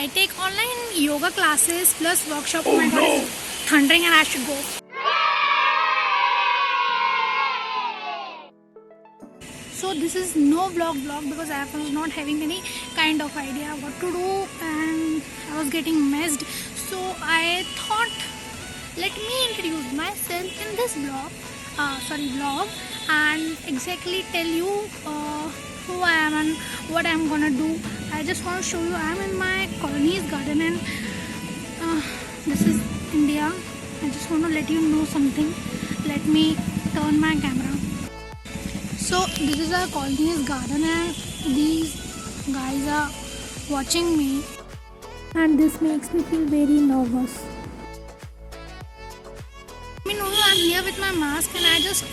I take online yoga classes plus workshop. Oh my god, it's thundering and I should go. So this is no vlog because I was not having any kind of idea what to do and I was getting messed. So I thought, let me introduce myself in this vlog and exactly tell you who I am and what I am gonna do. I just want to show you I am in my colony's garden and this is India. I just want to let you know something. Let me turn my camera. So this is our colony's garden and these guys are watching me and this makes me feel very nervous. I'm here with my mask and I just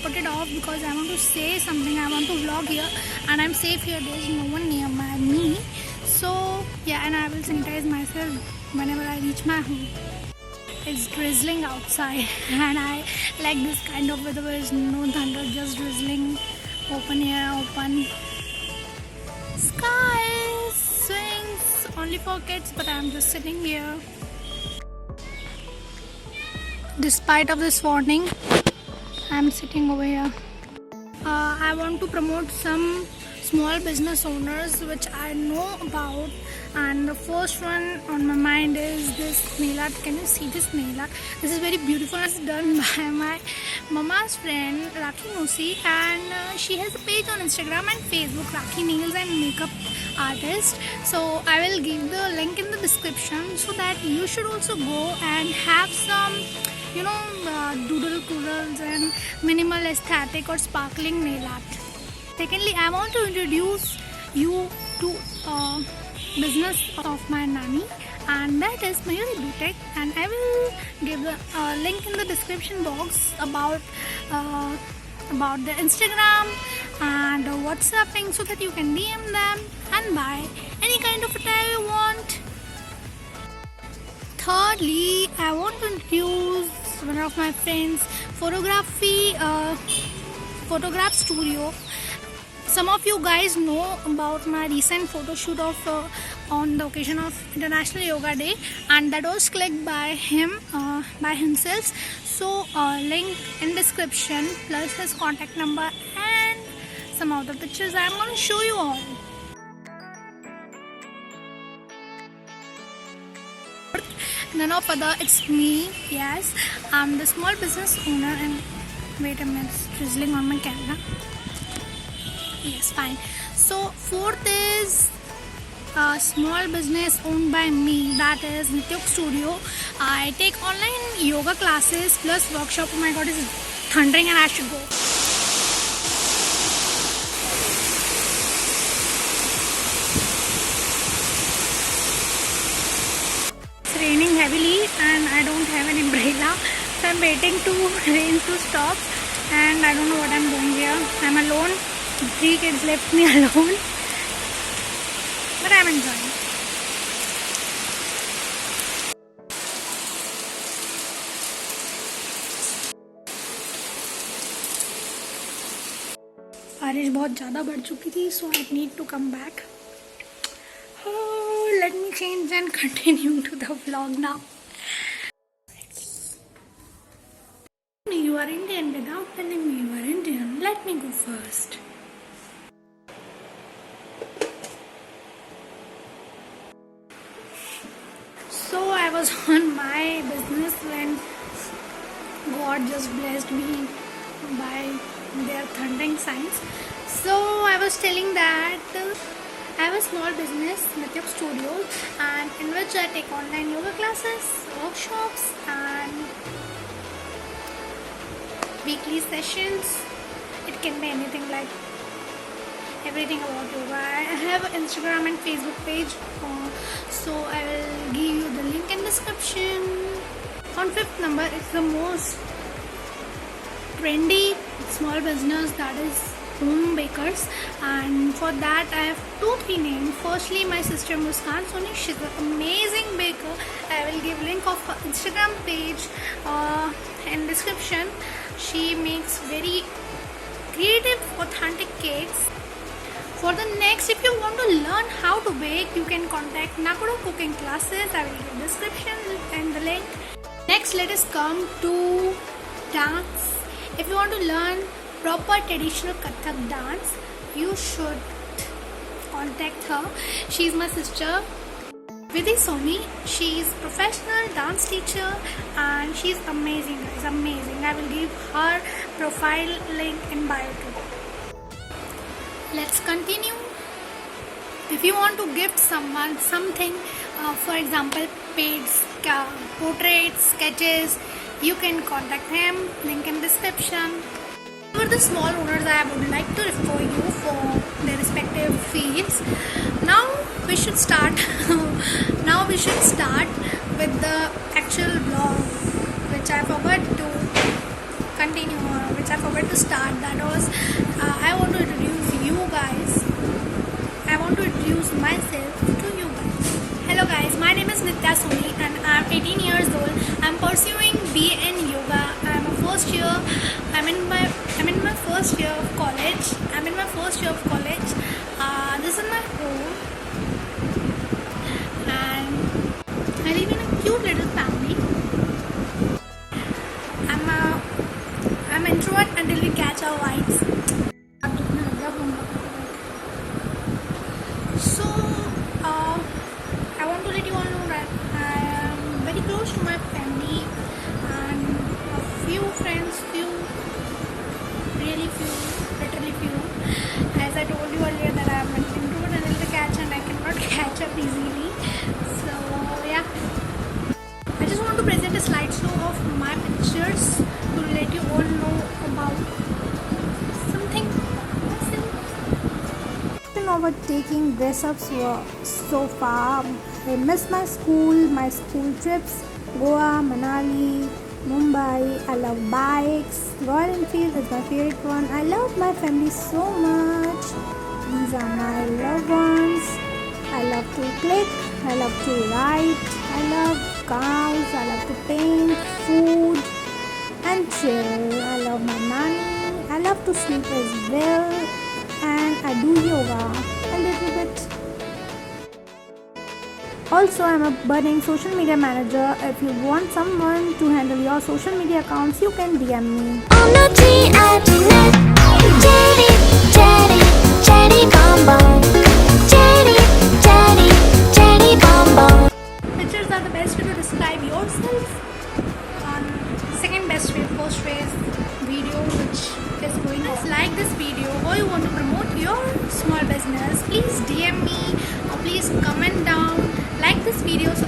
put it off because I want to say something. I want to vlog here and I'm safe here. There is no one near me. So yeah, and I will sanitize myself whenever I reach my home. It's drizzling outside and I like this kind of weather where there's no thunder, just drizzling, open air, open skies, swings, only for kids, but I'm just sitting here. Despite of this warning, I'm sitting over here. I want to promote some small business owners which I know about, and the first one on my mind is this nail art. Can you see this nail art? This is very beautiful. It's done by my mama's friend Rakhi Musi, and she has a page on Instagram and Facebook, Rakhi Nails and Makeup Artist. So I will give the link in the description so that you should also go and have some doodles and minimal aesthetic or sparkling nail art. Secondly, I want to introduce you to a business of my nanny, and that is Mayuri Boutique, and I will give the link in the description box about the Instagram and WhatsApping so that you can DM them and buy any kind of attire you want. Thirdly, I want to introduce one of my friends' photograph studio. Some of you guys know about my recent photo shoot of on the occasion of International Yoga Day, and that was clicked by himself. So link in description plus his contact number and some of the pictures I'm going to show you all. None of other, it's me. Yes, I'm the small business owner. And wait a minute, it's drizzling on my camera. Yes, fine. So fourth is a small business owned by me, that is Nityok Studio. I take online yoga classes plus workshop. Oh my god, it's thundering and I should go. It's raining heavily and I don't have an umbrella, so I'm waiting to rain to stop, and I don't know what I'm doing here. I'm alone. 3 kids left me alone, but I'm enjoying. बारिश बहुत ज़्यादा बढ़ चुकी थी, so I need to come back. Oh, let me change and continue to the vlog now. You are Indian without telling me you are Indian. Let me go first. So I was on my business when God just blessed me by their thundering signs. So I was telling that I have a small business, Nityok Studios, and in which I take online yoga classes, workshops and weekly sessions. It can be anything, like everything about yoga. I have an Instagram and Facebook page, so I will give you the link in description. On 5th number is the most trendy small business, that is home bakers, and for that I have 2-3 names. Firstly, my sister Muskan Soni, she's an amazing baker. I will give link of her Instagram page in description. She makes very creative, authentic cakes. For the next, if you want to learn how to bake, you can contact Nakuru Cooking Classes. I will give the description and the link. Next, let us come to dance. If you want to learn proper traditional Kathak dance, you should contact her. She is my sister, Vidhi Soni. She is professional dance teacher and she is amazing, guys, amazing. I will give her profile link in bio too. Let's continue. If you want to gift someone something, for example, paints, portraits, sketches, you can contact him. Link in description. For the small owners, I would like to refer you for their respective fields. Now we should start. Now we should start with the actual vlog, which I forgot to continue, which I forgot to start. That was I want to introduce you guys. I want to introduce myself to you guys. Hello guys, my name is Nitya Soni and I am 18 years old. I am pursuing BA in yoga. I am a first year. I'm in my first year of college. This is my home, and I live in a cute little family. I'm introvert until we catch our vibes. So I want to let you all know that I am very close to my family and a few friends, literally few. As I told you earlier that I am an introvert until the catch and I cannot catch up easily. So yeah, I just want to present a slideshow of my pictures to let you all know about something. Overtaking dress-ups were so far. I miss my school trips, Goa, Manali, Mumbai. I love bikes. Royal Enfield is my favorite one. I love my family so much. These are my loved ones. I love to click. I love to write. I love cows. I love to paint, food, and chill. I love my nanny. I love to sleep as well. And I do yoga a little bit. Also, I'm a budding social media manager. If you want someone to handle your social media accounts, you can DM me. Pictures are the best way to describe yourself. Second best way, first way is video, which is going on. Like this video or you want to promote your small business, please DM me or please comment down. Like this video so